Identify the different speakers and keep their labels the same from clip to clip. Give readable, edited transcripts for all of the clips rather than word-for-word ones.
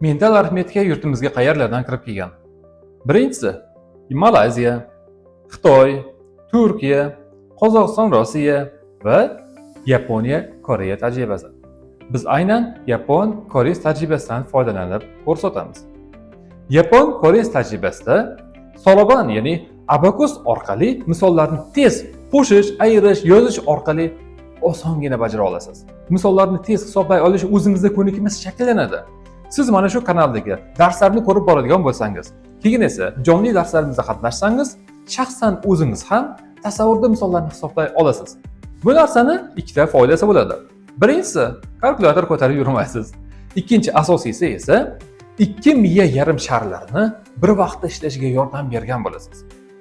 Speaker 1: mental arifmetika yurtimizga qayerlardan kirib kelgan? Birinchisi Malayziya, Xitoy, Turkiya, Qozog'iston, Rossiya va Yaponiya, Koreya tajribasi. Biz aynan Yapon, Koreys tajribasidan foydalanib ko'rsatamiz. Yapon, Koreys tajribasida soloban, ya'ni abakus orqali misollarni tez qo'shish, ayirish, yozish orqali osongina bajara olasiz. Misollarni tez hisoblay olish o'zingizda ko'nikmas shakllanadi. Siz mana shu kanaldagi darslarni ko'rib boradigan bo'lsangiz, keyin esa jonli darslarimizda qatnashsangiz, shaxsan o'zingiz ham tasavvurda misollarni hisoblay olasiz. Bu narsani ikkita foydasi bo'ladi. Birinchisi, kalkulyator ko'tarib yurmaysiz. Ikkinchi asosiysi esa 2 miya yarim sharlarini bir vaqtda ishlashiga yordam bergan bo'lasiz.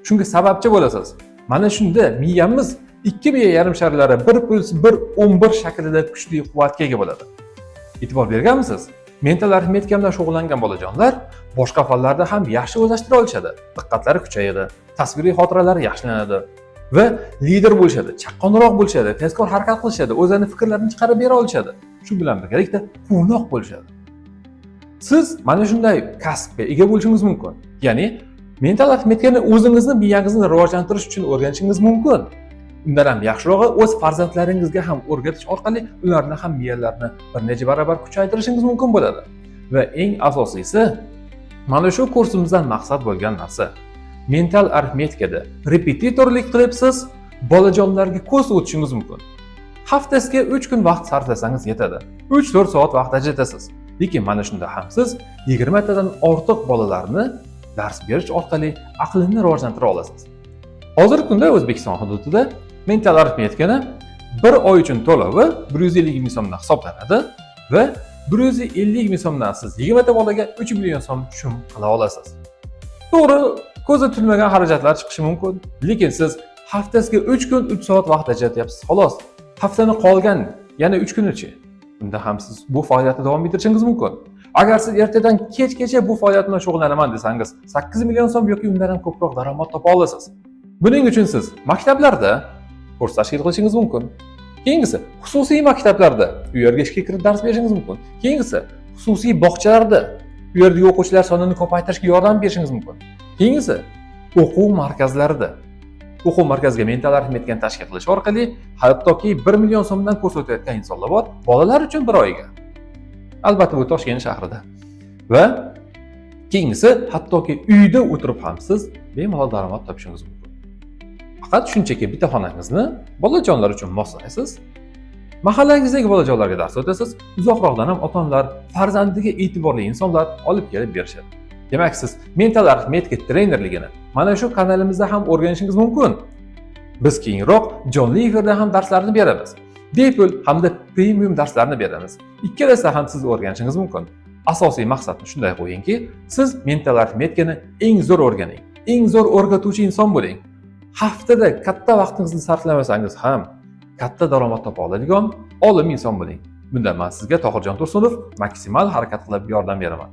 Speaker 1: Shunga sababchi bo'lasiz. Mana shunda miyamiz 2 miya yarim sharlari 1+1=11 shaklida kuchli quvvatga ega bo'ladi. E'tibor berganmisiz? Mental arifmetika bilan shug'ullangan bolajonlar boshqa fanlarda ham yaxshi o'zlashtira olishadi. Diqqatlari kuchayadi, tasviriy xotiralari yaxshilanadi va lider bo'lishadi, chaqqonroq bo'lishadi, tezkor harakat qilishadi, o'zlarining fikrlarini chiqarib bera olishadi. Shu bilan birgalikda quvnoq bo'lishadi. Siz mana shunday kasbga ega bo'lishingiz mumkin. Ya'ni mental arifmetikani o'zingizni miyangizni rivojlantirish uchun o'rganishingiz mumkin. Undan ham yaxshirog'i o'z farzandlaringizga ham o'rgatish orqali ularni ham miyalarini bir necha barobar kuchaytirishingiz mumkin bo'ladi. Va eng asosiysi, mana shu kursimizdan maqsad bo'lgan narsa. Mental arifmetikada repetitorlik qilib siz bolajonlarga ko'z o'tishingiz mumkin. Haftasiga 3 kun vaqt sarflasangiz yetadi. 3-4 soat vaqt ajratasiz. Lekin mana shunda ham siz 20 tadan ortiq bolalarni dars berish orqali aqlini rivojlantira olasiz. Hozirgi kunda O'zbekiston hududida mental arifmetikani 1 oy uchun to'lovi 150 ming so'mdan hisoblanadi va 150 ming so'mdan siz 20 ta bolaga 3 million so'm tushum qila olasiz. To'g'ri, ko'zda tutilmagan xarajatlar chiqishi mumkin, lekin siz haftasiga 3 kun 3 soat vaqt ajratyapsiz, xolos. Haftani qolgan yana 3 kunichi. Unda ham siz bu faoliyatni davom ettirishingiz mumkin. Agar siz ertadan kechgacha bu faoliyat bilan shug'ullanaman desangiz, 8 million so'm yoki undan ham ko'proq daromad topa olasiz. Buning uchun siz maktablarda kurs tashkil qilishingiz mumkin. Keyingisi xususiy maktablarda u yerga ishga kirib dars berishingiz mumkin. Keyingisi xususiy bog'chalarda u yerdagi o'quvchilar sonini ko'paytirishga yordam berishingiz mumkin. Keyingisi o'quv markazlarida o'quv markaziga mental arifmetikani tashkil qilish orqali hattoki 1 million so'mdan kurs o'tayotgan insonlar bor, bolalar uchun 1 oyga. Albatta bu Toshkent shahrida. Va keyingisi hattoki uyda o'tirib ham siz bemalol daromad topishingiz mumkin. Faqat shunchaki bitta xonangizni bolajonlar uchun moslaysiz. Mahallangizdagi bolajonlarga dars o'tasiz. Uzoqroqdan ham ota-onalar farzandiga e'tiborli insonlar olib kelib berishadi. Demak, siz mental arifmetika trenerligini mana shu kanalimizda ham o'rganishingiz mumkin. Biz keyinroq jonli efirda ham darslarni beramiz. Bepul hamda premium darslarni beramiz. Ikkalasida ham siz o'rganishingiz mumkin. Asosiy maqsadni shunday qo'yingki, siz mental arifmetikani eng zo'r o'rganing. Eng zo'r o'rgatuvchi inson bo'ling. Haftada katta vaqtingizni sarflamasangiz ham katta daromad topa oladigan olim inson bo'ling. Bunda men sizga Tohirjon Tursunov maksimal harakat qilib yordam beraman.